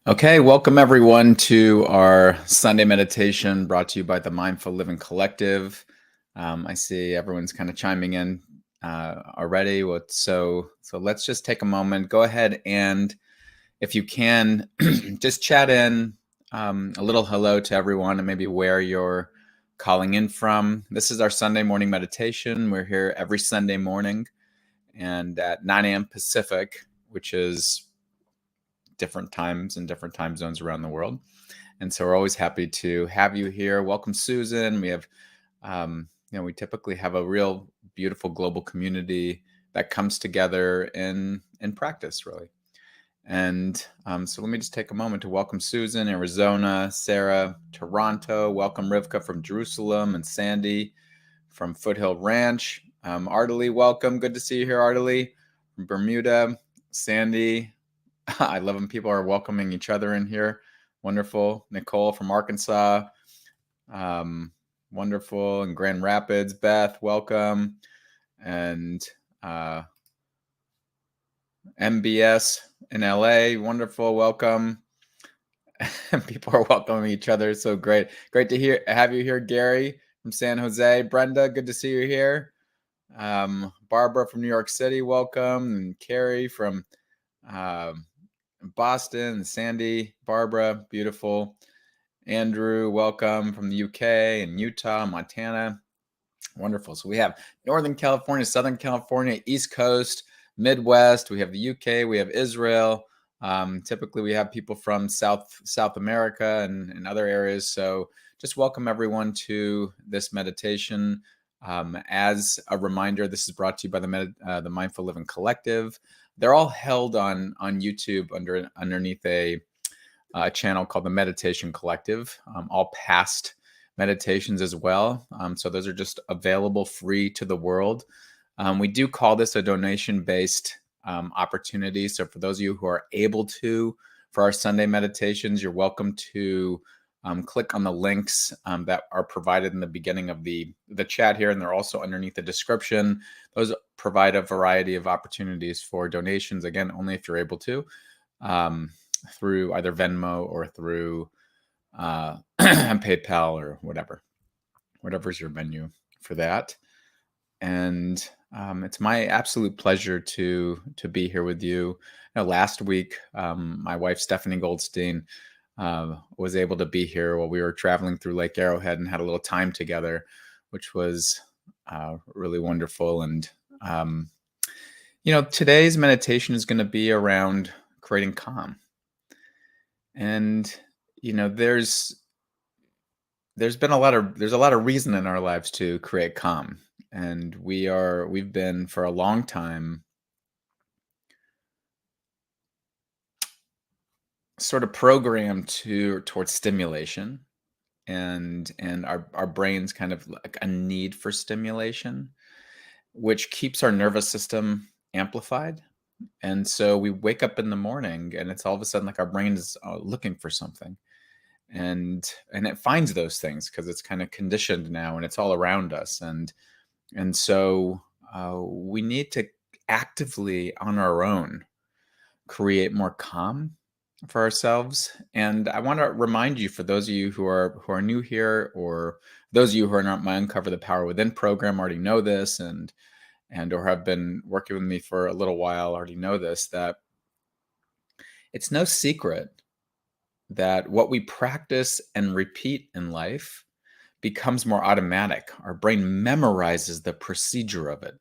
Okay, welcome everyone to our Sunday meditation brought to you by the Mindful Living Collective. I see everyone's kind of chiming in already. So let's just take a moment. Go ahead and, if you can, just chat in a little hello to everyone and maybe where you're calling in from. This is our Sunday morning meditation. We're here every Sunday morning and at 9 a.m. Pacific, which is different times and different time zones around the world. And so we're always happy to have you here. Welcome, Susan. We have, we typically have a real beautiful global community that comes together in practice, really. And so let me just take a moment to welcome Susan, Arizona, Sarah, Toronto. Welcome Rivka from Jerusalem, and Sandy from Foothill Ranch. Artely, welcome. Good to see you here, Artely. From Bermuda, Sandy. I love when people are welcoming each other in here. Wonderful. Nicole from Arkansas. Wonderful. And Grand Rapids. Beth, welcome. And MBS in LA. Wonderful. Welcome. People are welcoming each other. So great. Great to have you here, Gary from San Jose. Brenda, good to see you here. Barbara from New York City, welcome. And Carrie from Boston, Sandy, Barbara, beautiful. Andrew, welcome from the UK and Utah, Montana. Wonderful. So we have Northern California, Southern California, East Coast, Midwest. We have the UK, we have Israel. Typically, we have people from South America and other areas. So just welcome everyone to this meditation. As a reminder, this is brought to you by the Mindful Living Collective. They're all held on YouTube underneath a channel called the Meditation Collective. All past meditations as well. So those are just available free to the world. We do call this a donation-based opportunity. So for those of you who are able to, for our Sunday meditations, you're welcome to click on the links that are provided in the beginning of the chat here, and they're also underneath the description. Those provide a variety of opportunities for donations, again, only if you're able to, through either Venmo or through PayPal or whatever's your menu for that. And it's my absolute pleasure to be here with you. Last week, my wife, Stephanie Goldstein, was able to be here while we were traveling through Lake Arrowhead and had a little time together, which was really wonderful. And, today's meditation is going to be around creating calm. And, there's been a lot of reason in our lives to create calm. And we've been for a long time sort of programmed towards stimulation, and our brains kind of like a need for stimulation, which keeps our nervous system amplified. And so we wake up in the morning and it's all of a sudden like our brain is looking for something, and it finds those things because it's kind of conditioned now and it's all around us. And so we need to actively on our own create more calm for ourselves. And I want to remind you, for those of you who are new here, or those of you who are not my Uncover the Power Within program, already know this, and or have been working with me for a little while, already know this, that it's no secret that what we practice and repeat in life becomes more automatic. Our brain memorizes the procedure of it.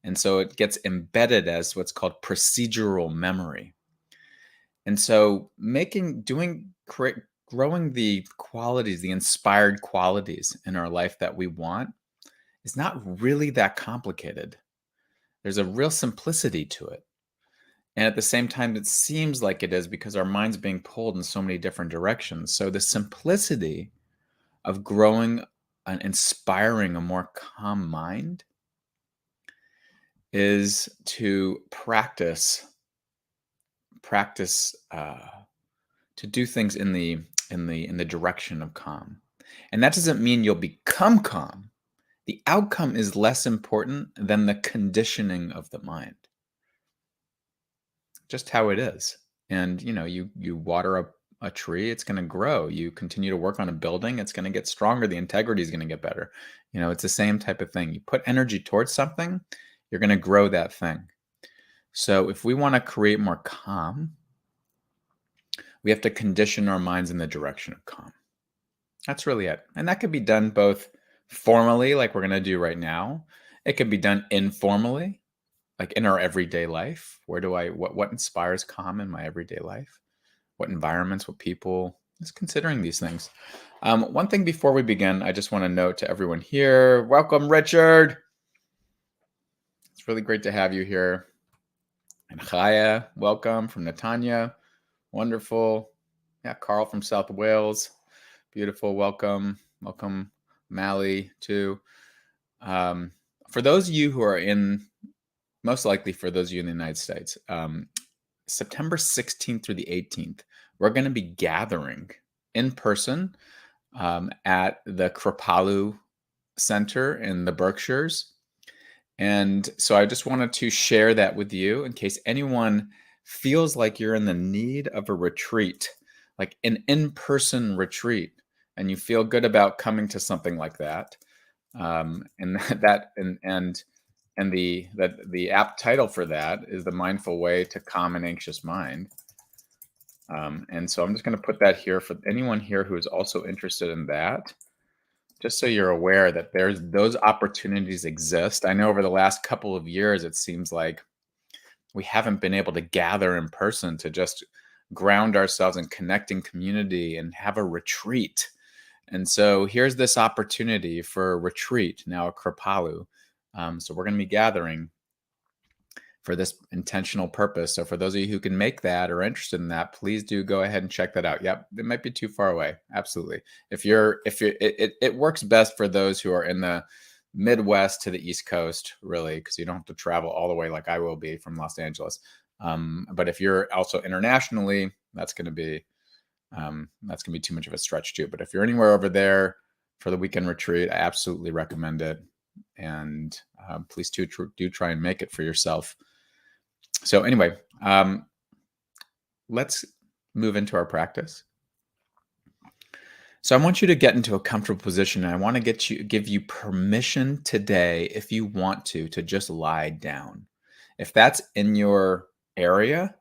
And so it gets embedded as what's called procedural memory. And so growing the qualities, the inspired qualities in our life that we want is not really that complicated. There's a real simplicity to it. And at the same time, it seems like it is because our mind's being pulled in so many different directions. So the simplicity of growing and inspiring a more calm mind is to practice to do things in the direction of calm. And that doesn't mean you'll become calm. The outcome is less important than the conditioning of the mind. Just how it is. And you water a tree, it's going to grow. You continue to work on a building, it's going to get stronger. The integrity is going to get better. It's the same type of thing. You put energy towards something, you're going to grow that thing. So if we want to create more calm, we have to condition our minds in the direction of calm. That's really it. And that could be done both formally, like we're going to do right now. It could be done informally, like in our everyday life. What inspires calm in my everyday life? What environments, what people? Just considering these things. One thing before we begin, I just want to note to everyone here, welcome, Richard. It's really great to have you here. And Chaya, welcome from Netanya. Wonderful. Yeah, Carl from South Wales. Beautiful. Welcome. Welcome, Mally, too. For those of you who are most likely for those of you in the United States, September 16th through the 18th, we're going to be gathering in person at the Kripalu Center in the Berkshires. And so I just wanted to share that with you in case anyone feels like you're in the need of a retreat, like an in-person retreat, and you feel good about coming to something like that. And the app title for that is The Mindful Way to Calm an Anxious Mind. And so I'm just going to put that here for anyone here who is also interested in that, just so you're aware that those opportunities exist. I know over the last couple of years, it seems like we haven't been able to gather in person to just ground ourselves in connecting community and have a retreat. And so here's this opportunity for a retreat now at Kripalu. So we're going to be gathering for this intentional purpose. So for those of you who can make that or are interested in that, please do go ahead and check that out. Yep, it might be too far away. Absolutely. It works best for those who are in the Midwest to the East Coast, really, because you don't have to travel all the way like I will be from Los Angeles. But if you're also internationally, that's going to be too much of a stretch too. But if you're anywhere over there for the weekend retreat, I absolutely recommend it. And please do try and make it for yourself. So anyway, let's move into our practice. So I want you to get into a comfortable position, and I want to give you permission today, if you want to just lie down. If that's in your area,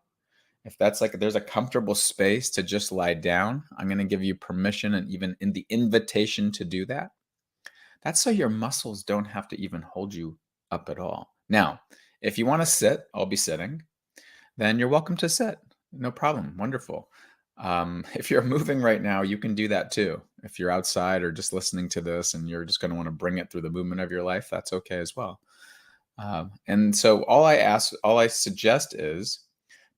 if that's like there's a comfortable space to just lie down, I'm going to give you permission and even in the invitation to do that. That's so your muscles don't have to even hold you up at all. Now, if you want to sit, I'll be sitting, then you're welcome to sit. No problem. Wonderful. If you're moving right now, you can do that too. If you're outside or just listening to this and you're just going to want to bring it through the movement of your life, that's okay as well. And so all I suggest is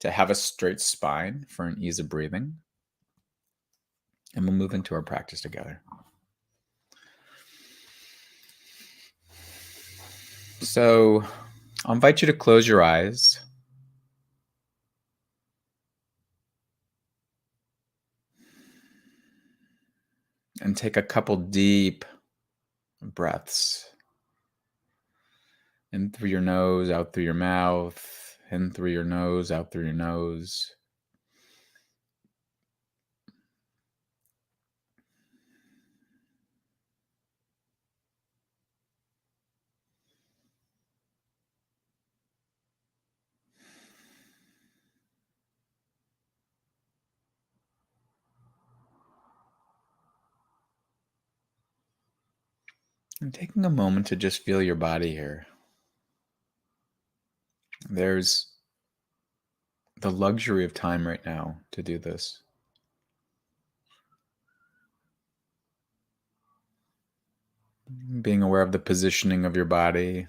to have a straight spine for an ease of breathing. And we'll move into our practice together. So I'll invite you to close your eyes. And take a couple deep breaths. In through your nose, out through your mouth. In through your nose, out through your nose. And taking a moment to just feel your body here. There's the luxury of time right now to do this. Being aware of the positioning of your body.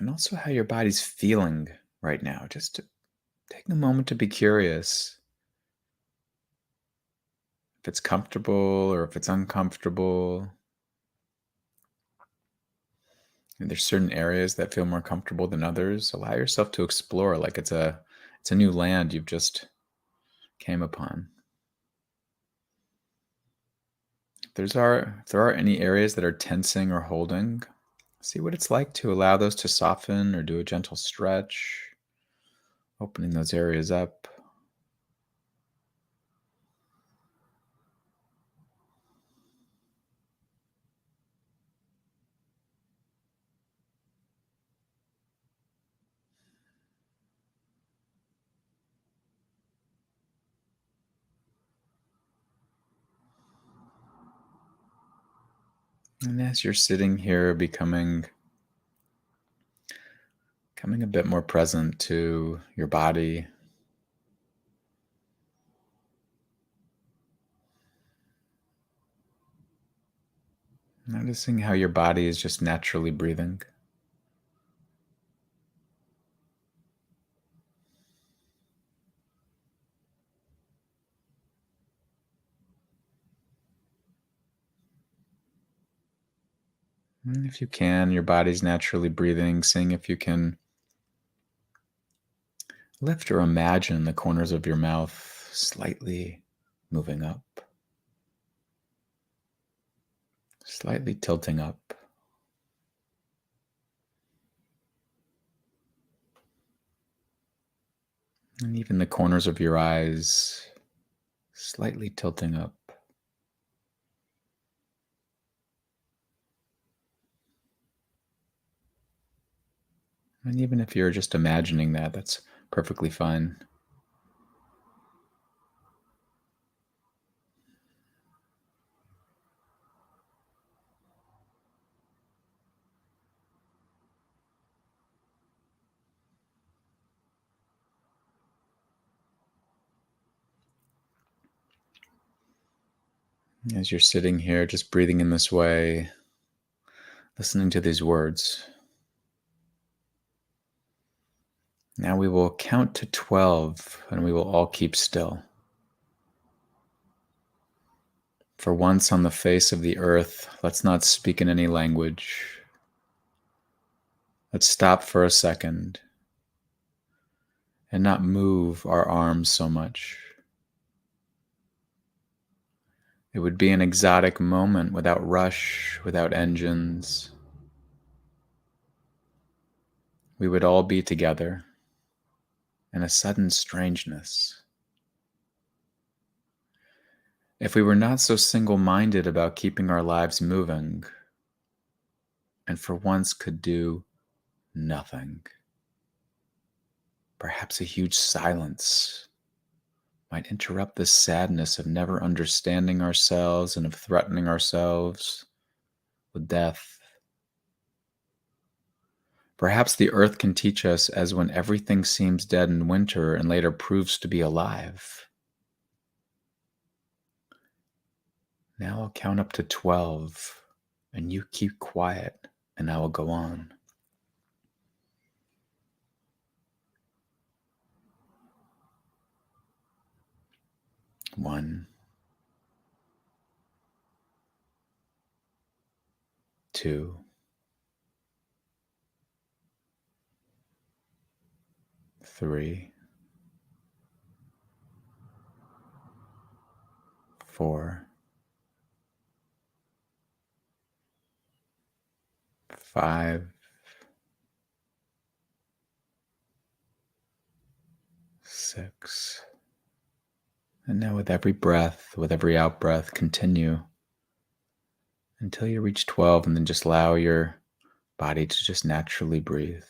And also how your body's feeling right now. Just to take a moment to be curious. If it's comfortable or if it's uncomfortable. And there's certain areas that feel more comfortable than others. Allow yourself to explore like it's a new land you've just came upon. If there are any areas that are tensing or holding, See what it's like to allow those to soften or do a gentle stretch, opening those areas up. And as you're sitting here, becoming a bit more present to your body, noticing how your body is just naturally breathing. And if you can, your body's naturally breathing, seeing if you can lift or imagine the corners of your mouth slightly moving up, slightly tilting up. And even the corners of your eyes slightly tilting up. And even if you're just imagining that, that's perfectly fine. As you're sitting here, just breathing in this way, listening to these words. Now we will count to 12 and we will all keep still. For once on the face of the earth, let's not speak in any language. Let's stop for a second and not move our arms so much. It would be an exotic moment without rush, without engines. We would all be together in a sudden strangeness. If we were not so single-minded about keeping our lives moving, and for once could do nothing, perhaps a huge silence might interrupt the sadness of never understanding ourselves and of threatening ourselves with death. Perhaps the earth can teach us as when everything seems dead in winter and later proves to be alive. Now I'll count up to 12 and you keep quiet and I will go on. 1, 2, 3, 4, 5, 6. And now with every breath, with every out breath, continue until you reach 12 and then just allow your body to just naturally breathe.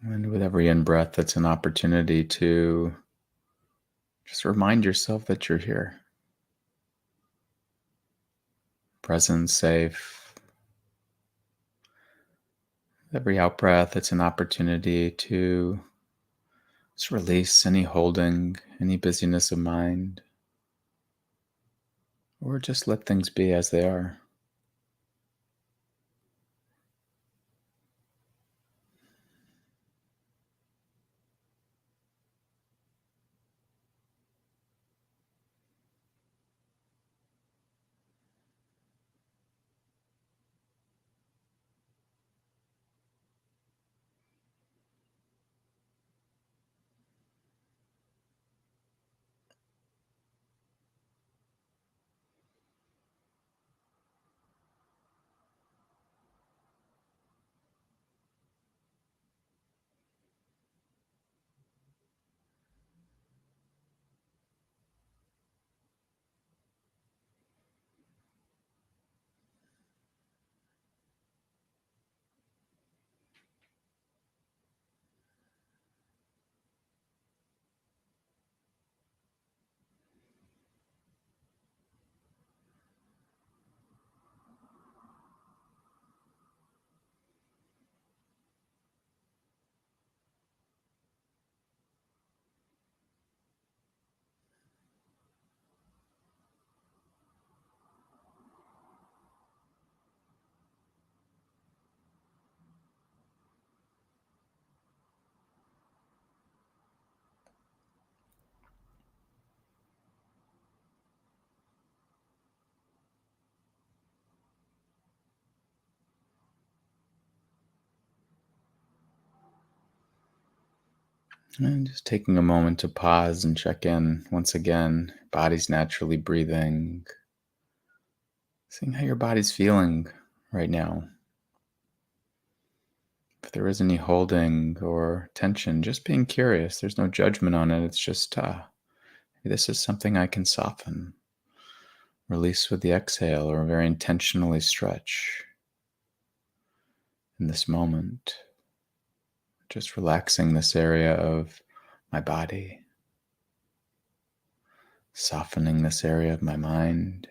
And with every in-breath, that's an opportunity to just remind yourself that you're here, present, safe. Every out-breath, it's an opportunity to just release any holding, any busyness of mind, or just let things be as they are. And just taking a moment to pause and check in once again. Body's naturally breathing, seeing how your body's feeling right now. If there is any holding or tension, just being curious. There's no judgment on it. It's just, maybe this is something I can soften, release with the exhale, or very intentionally stretch in this moment. Just relaxing this area of my body, softening this area of my mind.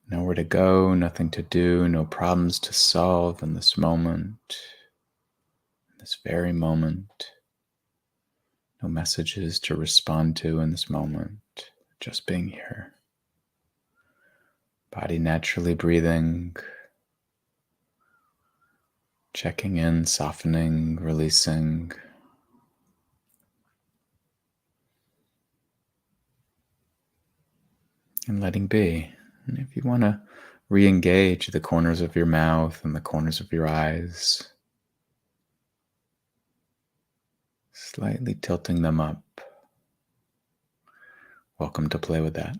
Nowhere to go, nothing to do, no problems to solve in this moment, in this very moment. No messages to respond to in this moment. Just being here. Body naturally breathing, checking in, softening, releasing. And letting be. And if you want to re-engage the corners of your mouth and the corners of your eyes, slightly tilting them up. Welcome to play with that.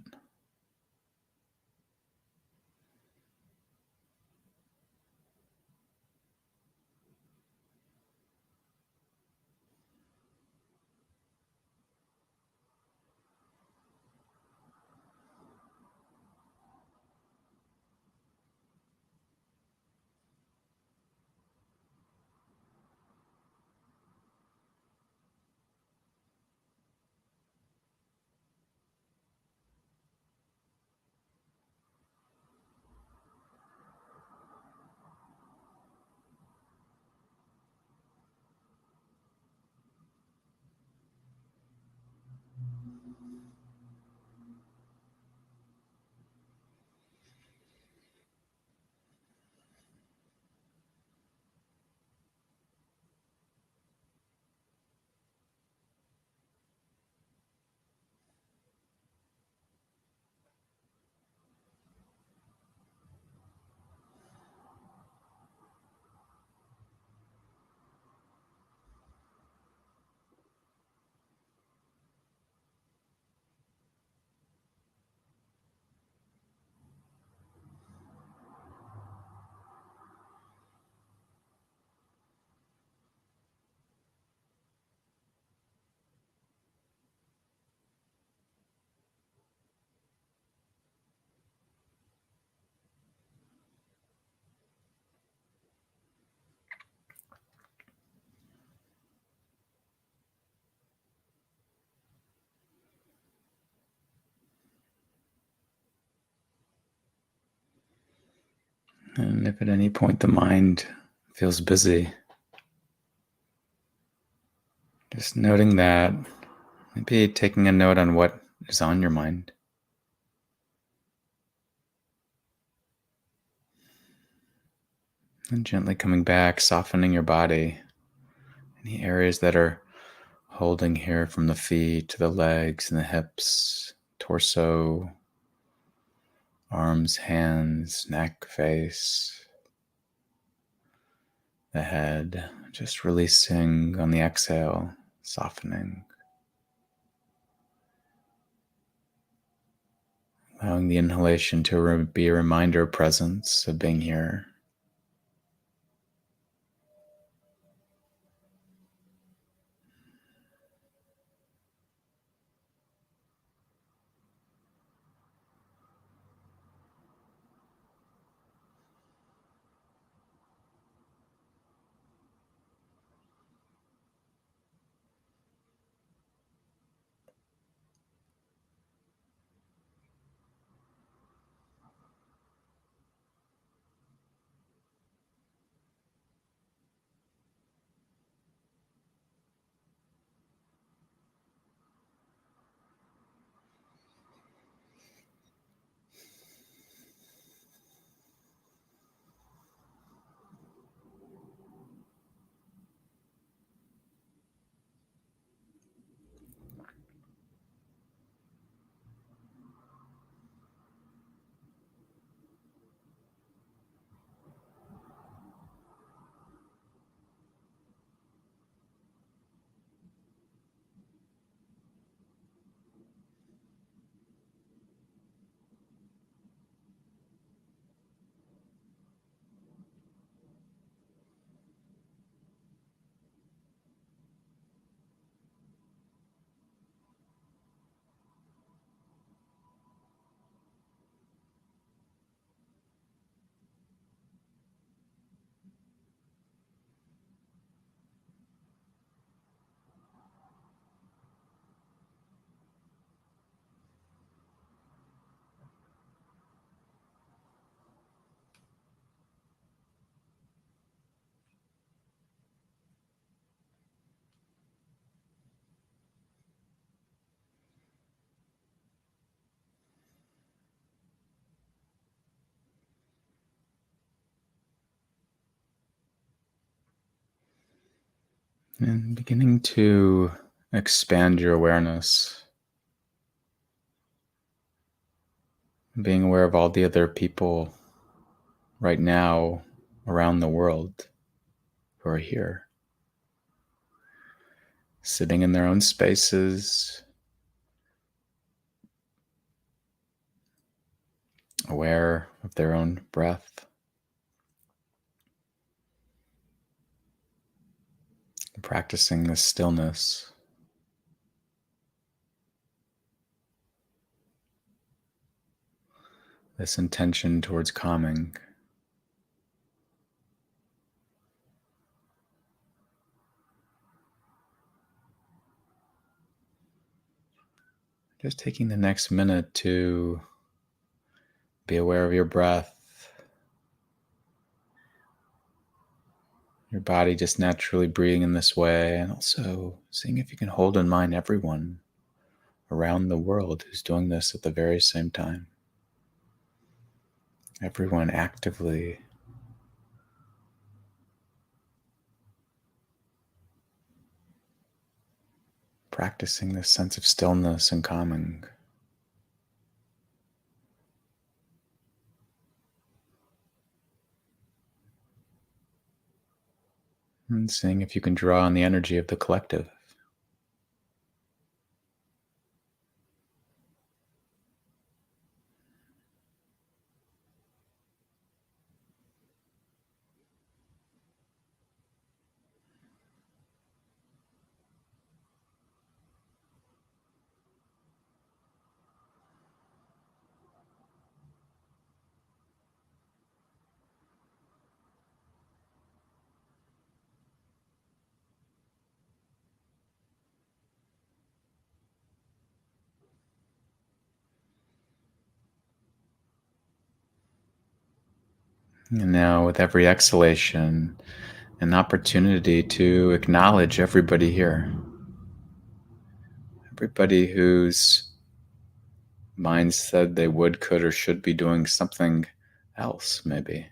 And if at any point the mind feels busy, just noting that, maybe taking a note on what is on your mind. And gently coming back, softening your body. Any areas that are holding here, from the feet to the legs and the hips, torso, arms, hands, neck, face, the head. Just releasing on the exhale, softening. Allowing the inhalation to be a reminder of presence, of being here. And beginning to expand your awareness, being aware of all the other people right now around the world who are here, sitting in their own spaces, aware of their own breath, practicing this stillness. This intention towards calming. Just taking the next minute to be aware of your breath, your body just naturally breathing in this way, and also seeing if you can hold in mind everyone around the world who's doing this at the very same time. Everyone actively practicing this sense of stillness and calming. And seeing if you can draw on the energy of the collective. And now, with every exhalation, an opportunity to acknowledge everybody here. Everybody whose mind said they would, could, or should be doing something else, maybe,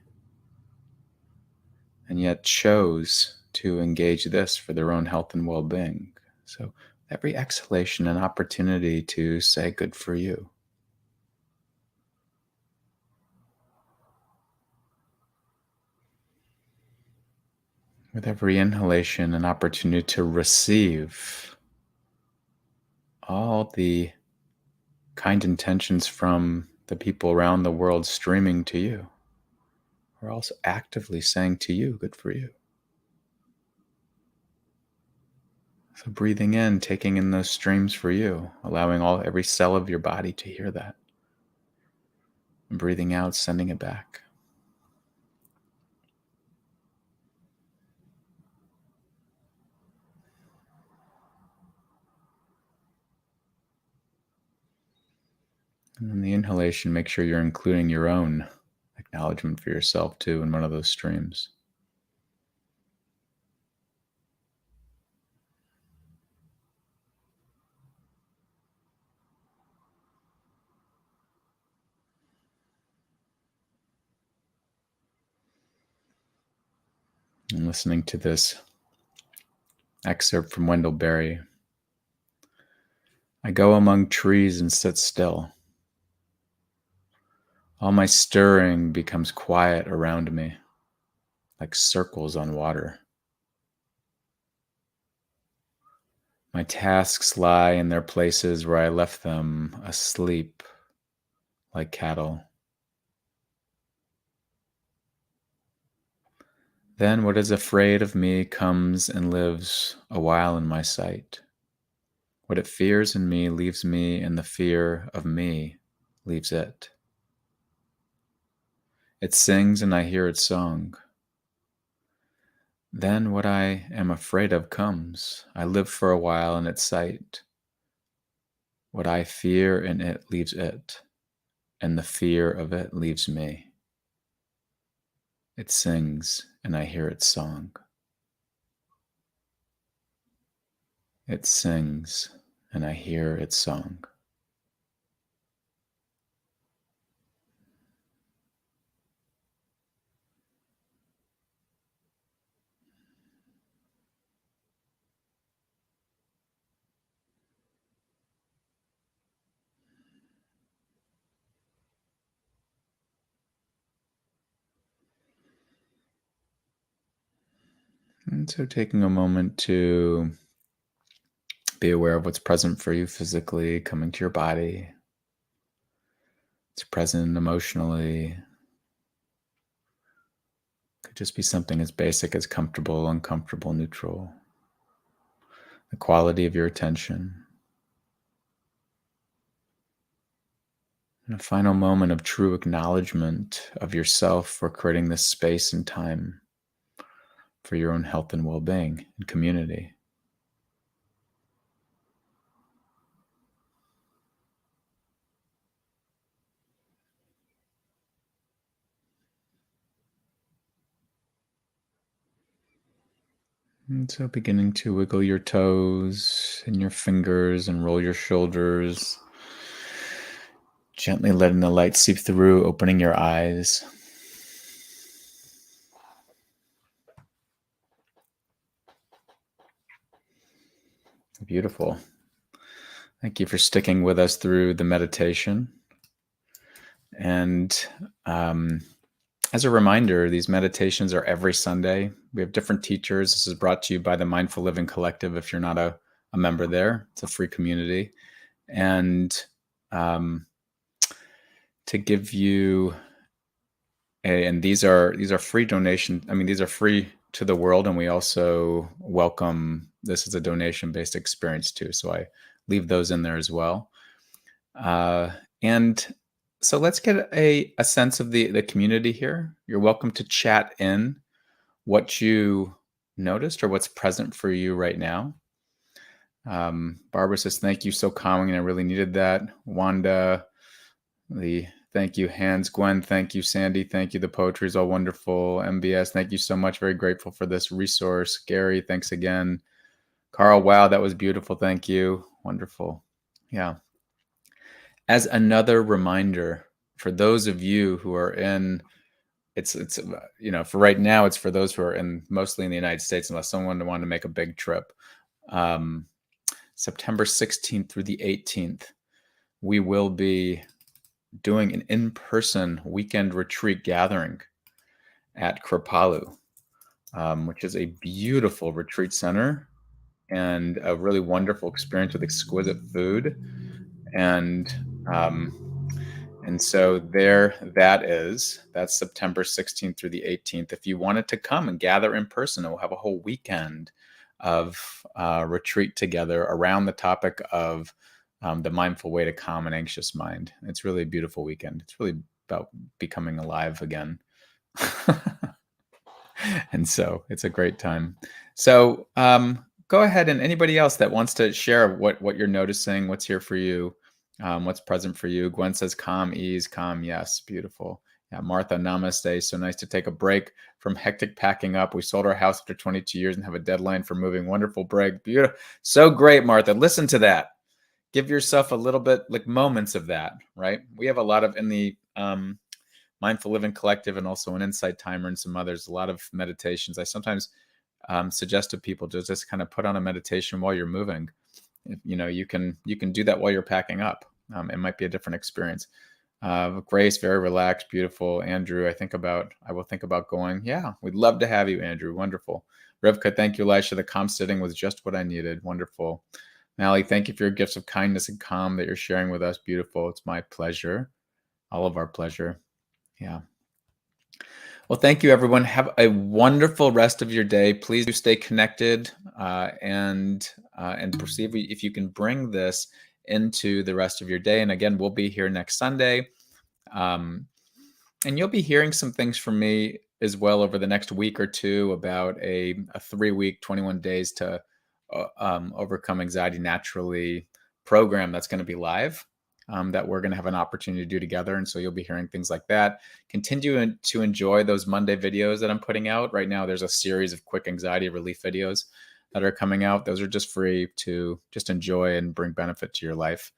and yet chose to engage this for their own health and well-being. So every exhalation, an opportunity to say, good for you. With every inhalation, an opportunity to receive all the kind intentions from the people around the world streaming to you. We're also actively saying to you, good for you. So breathing in, taking in those streams for you, allowing every cell of your body to hear that. And breathing out, sending it back. And then the inhalation, make sure you're including your own acknowledgement for yourself too in one of those streams. And listening to this excerpt from Wendell Berry. I go among trees and sit still. All my stirring becomes quiet around me, like circles on water. My tasks lie in their places where I left them, asleep like cattle. Then what is afraid of me comes and lives a while in my sight. What it fears in me leaves me, and the fear of me leaves it. It sings and I hear its song. Then what I am afraid of comes. I live for a while in its sight. What I fear in it leaves it, and the fear of it leaves me. It sings and I hear its song. It sings and I hear its song. And so taking a moment to be aware of what's present for you physically, coming to your body. It's present emotionally. Could just be something as basic as comfortable, uncomfortable, neutral. The quality of your attention. And a final moment of true acknowledgement of yourself for creating this space and time for your own health and well-being and community. And so beginning to wiggle your toes and your fingers and roll your shoulders. Gently letting the light seep through, opening your eyes. Beautiful. Thank you for sticking with us through the meditation. And as a reminder, these meditations are every Sunday. We have different teachers. This is brought to you by the Mindful Living Collective. If you're not a member there, it's a free community. And to give you and these are free donation. I mean, these are free to the world, and we also welcome this as a donation-based experience too. So I leave those in there as well. And so let's get a sense of the community here. You're welcome to chat in what you noticed or what's present for you right now. Barbara says, thank you, so calming, and I really needed that. Wanda, the Thank you, Hans. Gwen, thank you. Sandy, thank you. The poetry is all wonderful. MBS, thank you so much. Very grateful for this resource. Gary, thanks again. Carl, wow, that was beautiful. Thank you. Wonderful. Yeah. As another reminder, for those of you who are in, it's for right now, it's for those who are mostly in the United States, unless someone wanted to make a big trip. September 16th through the 18th, we will be doing an in-person weekend retreat gathering at Kripalu, which is a beautiful retreat center and a really wonderful experience with exquisite food. And so that's September 16th through the 18th. If you wanted to come and gather in person, we'll have a whole weekend of retreat together around the topic of the mindful way to calm an anxious mind. It's really a beautiful weekend. It's really about becoming alive again. And so it's a great time. So go ahead, and anybody else that wants to share what you're noticing, what's here for you, what's present for you. Gwen says calm, ease, calm. Yes, beautiful. Yeah, Martha, namaste. So nice to take a break from hectic packing up. We sold our house after 22 years and have a deadline for moving. Wonderful break. Beautiful. So great, Martha. Listen to that. Give yourself a little bit, like moments of that, right? We have a lot of, in the Mindful Living Collective and also an Insight Timer and some others, a lot of meditations. I sometimes suggest to people to just kind of put on a meditation while you're moving. You can do that while you're packing up. It might be a different experience. Grace, very relaxed, beautiful. Andrew, I will think about going. Yeah, we'd love to have you, Andrew. Wonderful. Rivka, thank you, Elisha. The calm sitting was just what I needed. Wonderful. Mally, thank you for your gifts of kindness and calm that you're sharing with us. Beautiful. It's my pleasure. All of our pleasure. Yeah. Well, thank you, everyone. Have a wonderful rest of your day. Please do stay connected and perceive if you can bring this into the rest of your day. And again, we'll be here next Sunday. And you'll be hearing some things from me as well over the next week or two about a 3-week, 21 days to overcome anxiety naturally program that's going to be live. That we're going to have an opportunity to do together. And so you'll be hearing things like that. Continue to enjoy those Monday videos that I'm putting out. Right now, there's a series of quick anxiety relief videos that are coming out. Those are just free to just enjoy and bring benefit to your life.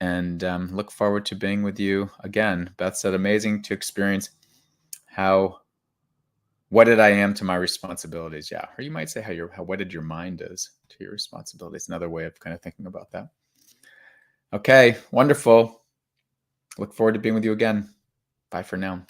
And look forward to being with you again. Beth said, amazing to experience how wedded I am to my responsibilities. Yeah. Or you might say how wedded your mind is to your responsibilities. Another way of kind of thinking about that. Okay, wonderful. Look forward to being with you again. Bye for now.